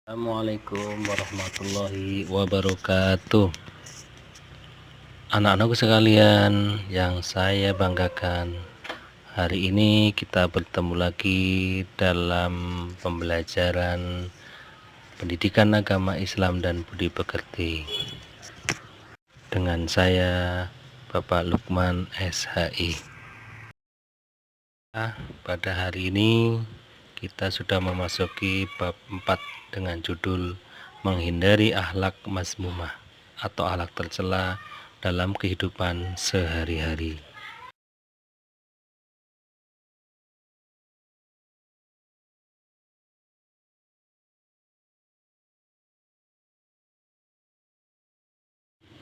Assalamualaikum warahmatullahi wabarakatuh. Anak-anakku sekalian yang saya banggakan, hari ini kita bertemu lagi dalam pembelajaran pendidikan agama Islam dan budi pekerti dengan saya Bapak Lukman SHI. Pada hari ini kita sudah memasuki bab 4 dengan judul menghindari akhlak mazmumah atau akhlak tercela dalam kehidupan sehari-hari.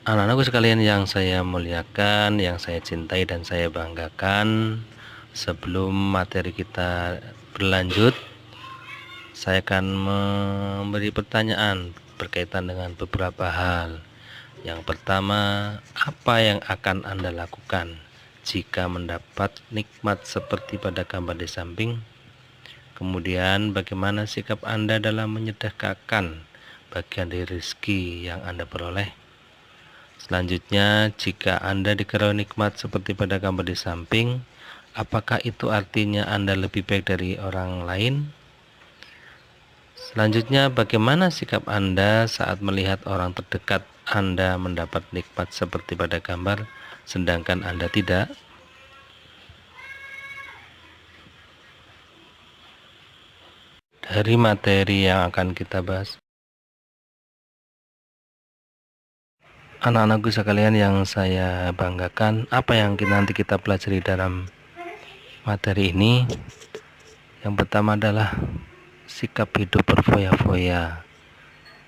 Anak-anakku sekalian yang saya muliakan, yang saya cintai dan saya banggakan, sebelum materi kita berlanjut, saya akan memberi pertanyaan berkaitan dengan beberapa hal. Yang pertama, apa yang akan Anda lakukan jika mendapat nikmat seperti pada gambar di samping? Kemudian, bagaimana sikap Anda dalam menyedekahkan bagian dari rezeki yang Anda peroleh? Selanjutnya, jika Anda dikeroyok nikmat seperti pada gambar di samping, apakah itu artinya Anda lebih baik dari orang lain? Selanjutnya, bagaimana sikap Anda saat melihat orang terdekat Anda mendapat nikmat seperti pada gambar, sedangkan Anda tidak? Dari materi yang akan kita bahas, anak-anakku sekalian yang saya banggakan, apa yang nanti kita pelajari dalam materi ini? Yang pertama adalah sikap hidup berfoya-foya,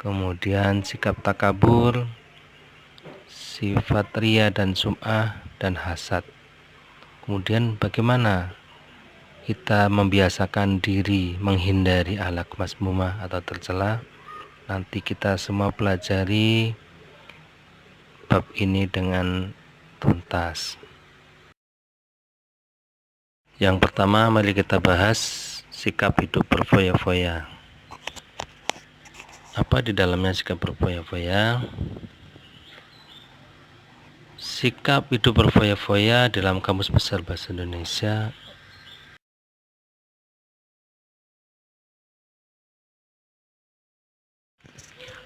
kemudian sikap takabur, sifat ria dan sum'ah dan hasad. Kemudian bagaimana kita membiasakan diri menghindari akhlak mazmumah atau tercela. Nanti kita semua pelajari bab ini dengan tuntas. Yang pertama, mari kita bahas sikap hidup berfoya-foya. Apa di dalamnya sikap berfoya-foya? Sikap hidup berfoya-foya dalam Kamus Besar Bahasa Indonesia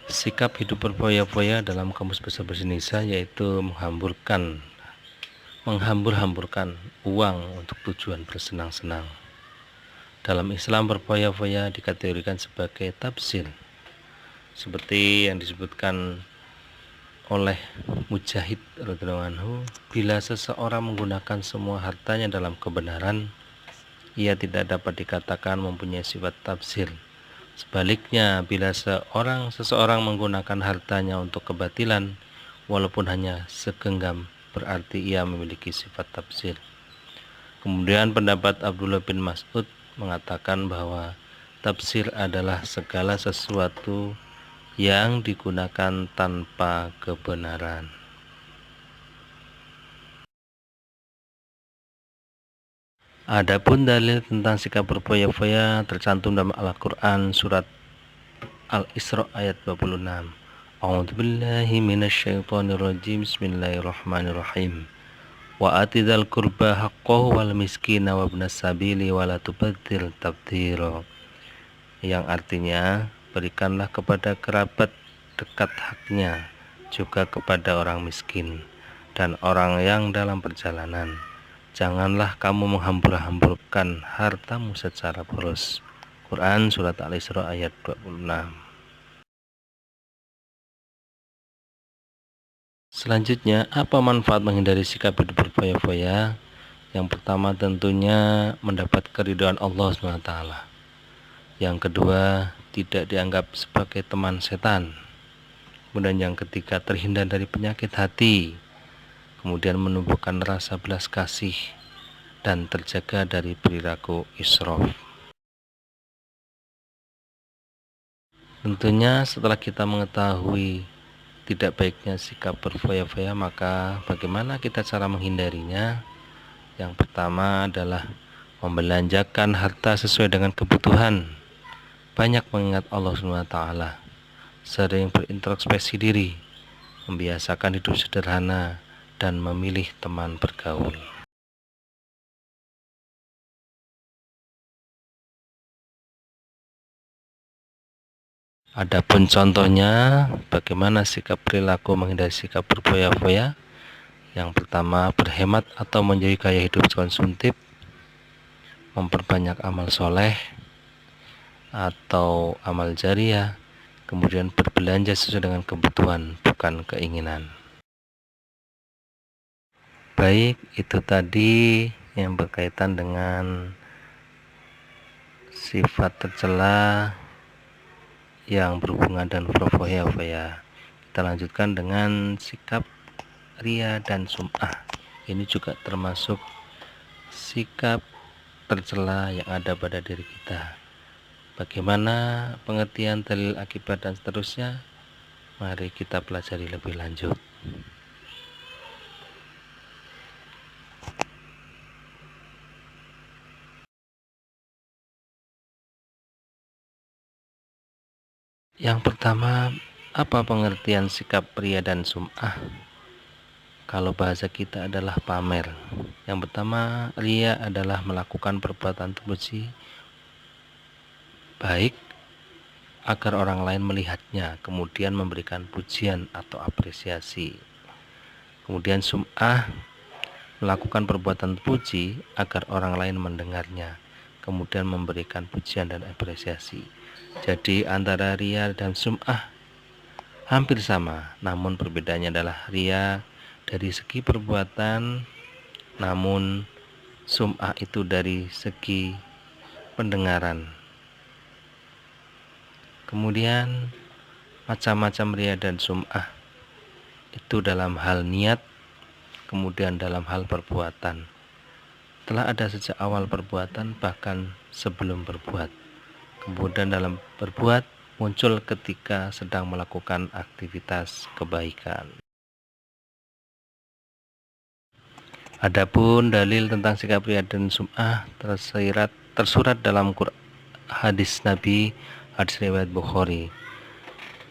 sikap hidup berfoya-foya dalam Kamus Besar Bahasa Indonesia yaitu menghambur-hamburkan uang untuk tujuan bersenang-senang. Dalam Islam, berfoya-foya dikategorikan sebagai tabzir, seperti yang disebutkan oleh Mujahid radhiyallahu anhu, bila seseorang menggunakan semua hartanya dalam kebenaran, ia tidak dapat dikatakan mempunyai sifat tabzir. Sebaliknya, bila seseorang menggunakan hartanya untuk kebatilan, walaupun hanya segenggam, berarti ia memiliki sifat tabzir. Kemudian pendapat Abdullah bin Mas'ud mengatakan bahwa tabzir adalah segala sesuatu yang digunakan tanpa kebenaran. Adapun dalil tentang sikap berfoya-foya tercantum dalam Al-Quran surat Al-Isra ayat 26. A'udzubillahi minasyaitonirrajim. Bismillahirrahmanirrahim. Wa atidal qurba haqqahu wal miskina wa ibnas sabili wa la tubadzir tabdzira. Yang artinya, berikanlah kepada kerabat dekat haknya, juga kepada orang miskin dan orang yang dalam perjalanan. Janganlah kamu menghambur-hamburkan hartamu secara boros. Quran surat Al-Isra ayat 26. Selanjutnya, apa manfaat menghindari sikap hidup berfoya-foya? Yang pertama tentunya mendapat keridhaan Allah SWT. Yang kedua, tidak dianggap sebagai teman setan. Kemudian yang ketiga, terhindar dari penyakit hati. Kemudian menumbuhkan rasa belas kasih dan terjaga dari perilaku israf. Tentunya setelah kita mengetahui tidak baiknya sikap berfoya-foya, maka bagaimana kita cara menghindarinya? Yang pertama adalah membelanjakan harta sesuai dengan kebutuhan banyak mengingat Allah SWT, sering berintrospeksi diri, membiasakan hidup sederhana, dan memilih teman bergaul. Adapun contohnya, bagaimana sikap perilaku menghindari sikap berfoya-foya. Yang pertama, berhemat atau menjadi gaya hidup konsumtif, memperbanyak amal soleh atau amal jariah, kemudian berbelanja sesuai dengan kebutuhan, bukan keinginan. Baik, itu tadi yang berkaitan dengan sifat tercela yang berhubungan dengan berfoya-foya. Kita lanjutkan dengan sikap ria dan sum'ah. Ini juga termasuk sikap tercela yang ada pada diri kita. Bagaimana pengertian dalil akibat dan seterusnya? Mari kita pelajari lebih lanjut. Yang pertama, apa pengertian sikap ria dan sum'ah? Kalau bahasa kita adalah pamer. Yang pertama, ria adalah melakukan perbuatan terpuji baik agar orang lain melihatnya, kemudian memberikan pujian atau apresiasi. Kemudian sum'ah, melakukan perbuatan terpuji agar orang lain mendengarnya, kemudian memberikan pujian dan apresiasi. Jadi antara ria dan sum'ah hampir sama, namun perbedaannya adalah ria dari segi perbuatan, namun sum'ah itu dari segi pendengaran. Kemudian macam-macam ria dan sum'ah itu dalam hal niat, kemudian dalam hal perbuatan. Telah ada sejak awal perbuatan, bahkan sebelum berbuat. Kemudian dalam berbuat muncul ketika sedang melakukan aktivitas kebaikan. Adapun dalil tentang sikap ria dan sum'ah tersurat dalam hadis Nabi, hadis riwayat Bukhari.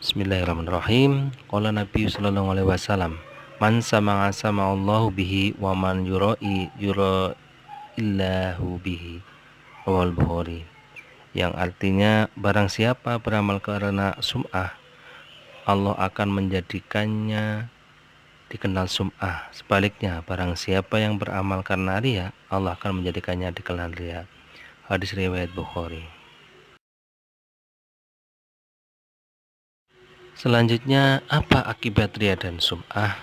Bismillahirrahmanirrahim. Qala Nabi sallallahu alaihi wasallam, man sama'a sama'allahu bihi wa man yura'i yura'illahu bihi. Rawal Bukhari. Yang artinya, barang siapa beramal karena sum'ah, Allah akan menjadikannya dikenal sum'ah. Sebaliknya, barang siapa yang beramal karena ria, Allah akan menjadikannya dikenal ria. Hadis riwayat Bukhari. Selanjutnya, apa akibat ria dan sum'ah?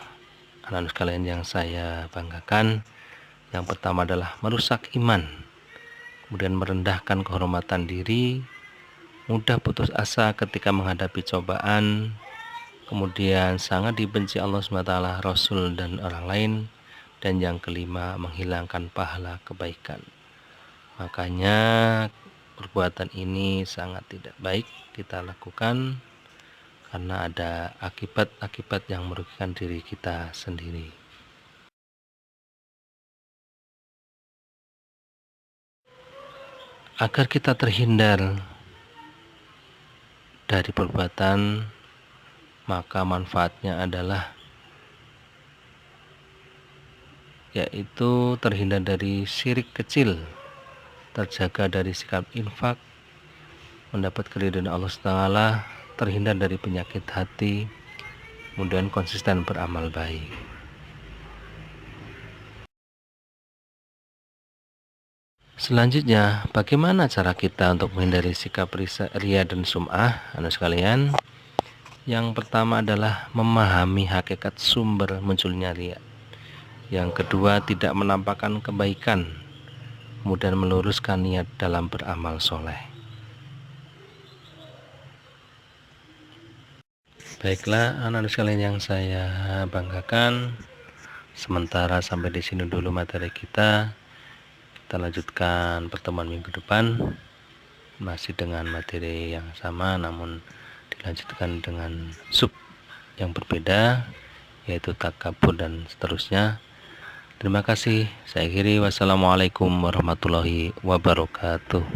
Anak-anak sekalian yang saya banggakan, yang pertama adalah merusak iman, kemudian merendahkan kehormatan diri, mudah putus asa ketika menghadapi cobaan, kemudian sangat dibenci Allah SWT, Rasul, dan orang lain, dan yang kelima, menghilangkan pahala kebaikan. Makanya perbuatan ini sangat tidak baik kita lakukan, karena ada akibat-akibat yang merugikan diri kita sendiri. Agar kita terhindar dari perbuatan, maka manfaatnya adalah yaitu terhindar dari syirik kecil, terjaga dari sikap infak, mendapat keridhaan Allah SWT, terhindar dari penyakit hati, kemudian konsisten beramal baik. Selanjutnya, bagaimana cara kita untuk menghindari sikap ria dan sum'ah, anak sekalian? Yang pertama adalah memahami hakikat sumber munculnya ria. Yang kedua, tidak menampakkan kebaikan, kemudian meluruskan niat dalam beramal soleh. Baiklah, anak-anak sekalian yang saya banggakan, sementara sampai di sini dulu materi kita. Kita lanjutkan pertemuan minggu depan masih dengan materi yang sama, namun dilanjutkan dengan sub yang berbeda, yaitu takabur dan seterusnya. Terima kasih. Saya akhiri. Wassalamualaikum warahmatullahi wabarakatuh.